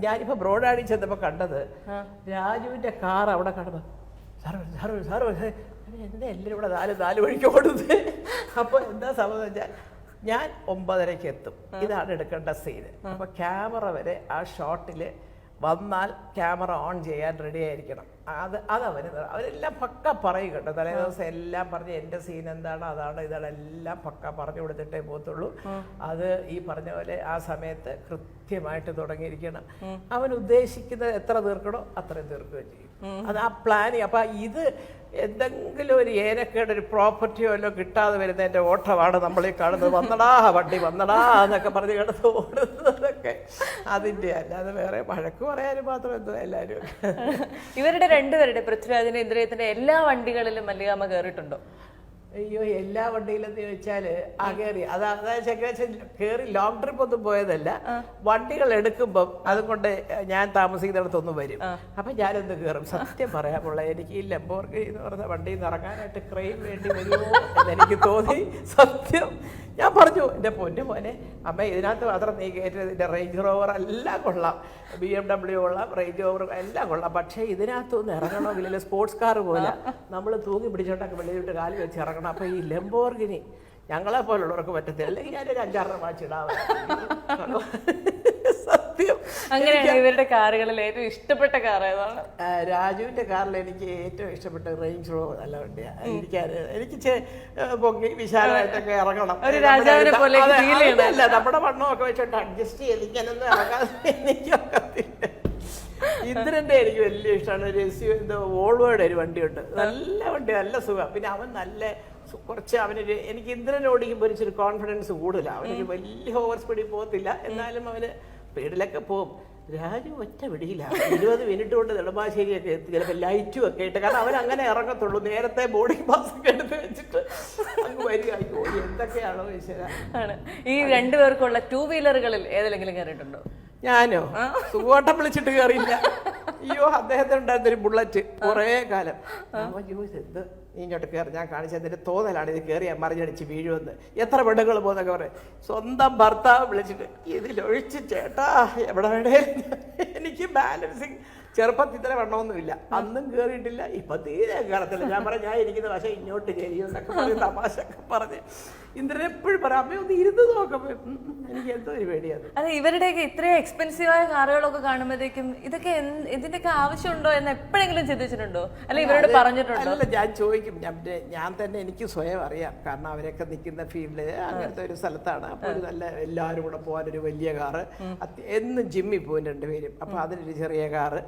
ഞാനിപ്പോൾ ബ്രോഡാടി ചെന്നപ്പോൾ കണ്ടത് രാജുവിൻ്റെ കാർ അവിടെ കാണുമ്പോൾ സാറ് എന്താ എല്ലാവരും ഇവിടെ നാല് വഴിക്ക് ഓടുന്നത്. അപ്പോൾ എന്താ സംഭവം വെച്ചാൽ ഞാൻ 9:30 എത്തും. ഇതാണ് എടുക്കേണ്ട സീന്. അപ്പോൾ ക്യാമറ വരെ ആ ഷോട്ടിൽ വന്നാൽ ക്യാമറ ഓൺ ചെയ്യാൻ റെഡി ആയിരിക്കണം. അവരെല്ലാം പക്ക പറയും കേട്ടോ. തലേ ദിവസം എല്ലാം പറഞ്ഞ് എൻ്റെ സീൻ എന്താണ്, അതാണ്, ഇതാണ് എല്ലാം പക്ക പറഞ്ഞു കൊടുത്തിട്ടേ പോകത്തുള്ളൂ. അത് ഈ പറഞ്ഞ പോലെ ആ സമയത്ത് കൃത്യമായിട്ട് തുടങ്ങിയിരിക്കണം. അവൻ ഉദ്ദേശിക്കുന്നത് എത്ര തീർക്കണോ അത്രയും തീർക്കുകയും ചെയ്യും. അത് ആ പ്ലാനിങ്. അപ്പം ഇത് എന്തെങ്കിലും ഒരു ഏനക്കേട് ഒരു പ്രോപ്പർട്ടിയോ വല്ലോ കിട്ടാതെ വരുന്നതിൻ്റെ ഓട്ടമാണ് നമ്മളീ കാണുന്നത്. വന്നടാ വണ്ടി വന്നടാ എന്നൊക്കെ പറഞ്ഞ് കിടന്ന് ഓടുന്നതൊക്കെ അതിൻ്റെ. അല്ലാതെ വേറെ വഴക്ക് പറയാനും മാത്രം എന്തോ എല്ലാവരും. ഇവരുടെ രണ്ടുപേരുടെ പൃഥ്വിരാജിന്റെ ഇന്ദ്രിയത്തിന്റെ എല്ലാ വണ്ടികളിലും മല്ലികാമ്മ കയറിയിട്ടുണ്ടോ? അയ്യോ, എല്ലാ വണ്ടിയിലെന്ന് ചോദിച്ചാൽ ആ കയറി. അതായത് കയറി ലോങ് ട്രിപ്പ് ഒന്നും പോയതല്ല. വണ്ടികൾ എടുക്കുമ്പം അതുകൊണ്ട് ഞാൻ താമസിക്കുന്നിടത്തൊന്നും വരും. അപ്പം ഞാനൊന്ന് കയറും. സത്യം പറയാമുള്ള എനിക്ക് ഈ ലംബോർഗിനി എന്ന് പറഞ്ഞ വണ്ടിയിൽ നിന്ന് ഇറങ്ങാനായിട്ട് ക്രെയിൻ വേണ്ടി വരുമോ എന്നെനിക്ക് തോന്നി. സത്യം ഞാൻ പറഞ്ഞു, എൻ്റെ പൊന്നു മോനെ അമ്മ ഇതിനകത്ത് മാത്രം നീ കയറ്റത്. ഇതിൻ്റെ റേഞ്ച് റോവർ എല്ലാം കൊള്ളാം, BMW കൊള്ളാം, റേഞ്ച് റോവർ എല്ലാം കൊള്ളാം. പക്ഷേ ഇതിനകത്തൊന്ന് ഇറങ്ങണമെങ്കിൽ സ്പോർട്സ് കാർ പോലെ നമ്മൾ തൂങ്ങി പിടിച്ചോണ്ടൊക്കെ വെളിയിലിട്ട് കാല് വെച്ച് ഇറങ്ങണം. അപ്പോൾ ഈ ലംബോർഗിനി ഞങ്ങളെ പോലുള്ളവർക്ക് പറ്റത്തില്ല. അല്ലെങ്കിൽ ഞാനൊരു 5-6 വാച്ചിടാം. സത്യം. അങ്ങനെയാണ് ഇവരുടെ കാറുകളിൽ ഏറ്റവും ഇഷ്ടപ്പെട്ട കാർ ഏതാണ്? രാജുവിൻ്റെ കാറിൽ എനിക്ക് ഏറ്റവും ഇഷ്ടപ്പെട്ട റേഞ്ച് റോവർ നല്ല വണ്ടിയാണ്. എനിക്ക് പൊങ്ങി വിശാലമായിട്ടൊക്കെ ഇറങ്ങണം. അല്ല, നമ്മുടെ വണ്ണമൊക്കെ വെച്ചോണ്ട് അഡ്ജസ്റ്റ് ചെയ്ത് ഇങ്ങനൊന്നും ഇറങ്ങാൻ എനിക്കൊക്കത്തില്ല. ഇന്ദ്രൻ്റെ എനിക്ക് വലിയ ഇഷ്ടമാണ്. ഒരു എന്തോ വോൾവോയുടെ ഒരു വണ്ടിയുണ്ട്. നല്ല വണ്ടി, നല്ല സുഖം. പിന്നെ അവൻ നല്ല കുറച്ച് അവനൊരു എനിക്ക് ഇന്ദ്രൻ ഓടിക്കുമ്പോൾ ഒരു കോൺഫിഡൻസ് കൂടുതലാണ്. അവനൊരു വലിയ ഓവർ സ്പീഡിൽ പോകത്തില്ല, എന്നാലും അവന് സ്പീഡിലൊക്കെ പോകും. രാജു ഒറ്റ പിടിയില്ല. 20 മിനിറ്റ് കൊണ്ട് നെടുമ്പാശ്ശേരിയൊക്കെ എത്തി. ചിലപ്പോൾ ലൈറ്റും ഒക്കെ ഇട്ട്. കാരണം അവൻ അങ്ങനെ ഇറങ്ങത്തുള്ളൂ. നേരത്തെ ബോർഡിംഗ് പാസ് ഒക്കെ എടുത്ത് വെച്ചിട്ട് അങ്ങ് വരിക. എന്തൊക്കെയാണോ ഈശ്വര. ആണ്. ഈ രണ്ടുപേർക്കുള്ള 2 വീലറുകളിൽ ഏതെങ്കിലും കയറിയിട്ടുണ്ടോ? ഞാനോ സുഖോട്ടം വിളിച്ചിട്ട് കയറിയില്ല. അയ്യോ, അദ്ദേഹത്തിന് ഉണ്ടായിരുന്നൊരു ബുള്ളറ്റ് കുറേ കാലം. എന്ത് ഇങ്ങോട്ട് കയറി ഞാൻ കാണിച്ചതിൻ്റെ തോന്നലാണ് ഇത് കയറിയാൽ മറിഞ്ഞടിച്ച് വീഴുമെന്ന്. എത്ര പെണ്ണുങ്ങൾ പോകുന്നൊക്കെ പറയും. സ്വന്തം ഭർത്താവ് വിളിച്ചിട്ട് ഇതിലൊഴിച്ച് ചേട്ടാ എവിടെ വേണേലും. എനിക്ക് ബാലൻസിങ് ചെറുപ്പത്തിൽ ഇത്ര വണ്ണമൊന്നുമില്ല. അന്നും കയറിയിട്ടില്ല, ഇപ്പം തീരെ കയറത്തില്ല. ഞാൻ പറയാം ഞാൻ ഇരിക്കുന്ന പക്ഷേ ഇങ്ങോട്ട് ചെയ്യുമെന്നൊക്കെ പറഞ്ഞ് തമാശ ഒക്കെ പറഞ്ഞ് ഇന്ദ്രൻ എപ്പോഴും പറയാം അമ്മ ഒന്ന് ഇരുന്ന് നോക്കാം. എനിക്ക് എന്തോ ഒരു പേടിയാണ്. അതെ, ഇവരുടെയൊക്കെ ഇത്രയും എക്സ്പെൻസീവായ കാറുകളൊക്കെ കാണുമ്പോഴത്തേക്കും ഇതൊക്കെ ഇതിന്റെയൊക്കെ ആവശ്യമുണ്ടോ എന്ന് എപ്പോഴെങ്കിലും ചിന്തിച്ചിട്ടുണ്ടോ? അല്ല ഇവരോട് പറഞ്ഞിട്ടുണ്ടോ? അല്ല, ഞാൻ ചോദിക്കും. ഞാൻ തന്നെ എനിക്ക് സ്വയം അറിയാം. കാരണം അവരൊക്കെ നിൽക്കുന്ന ഫീൽഡ് അങ്ങനത്തെ ഒരു സ്ഥലത്താണ്. അപ്പോൾ ഒരു നല്ല എല്ലാവരും കൂടെ പോകാനൊരു വലിയ കാറ്, എന്നും ജിമ്മിൽ പോകും 2 പേരും. അപ്പോൾ അതിനൊരു ചെറിയ കാറ്,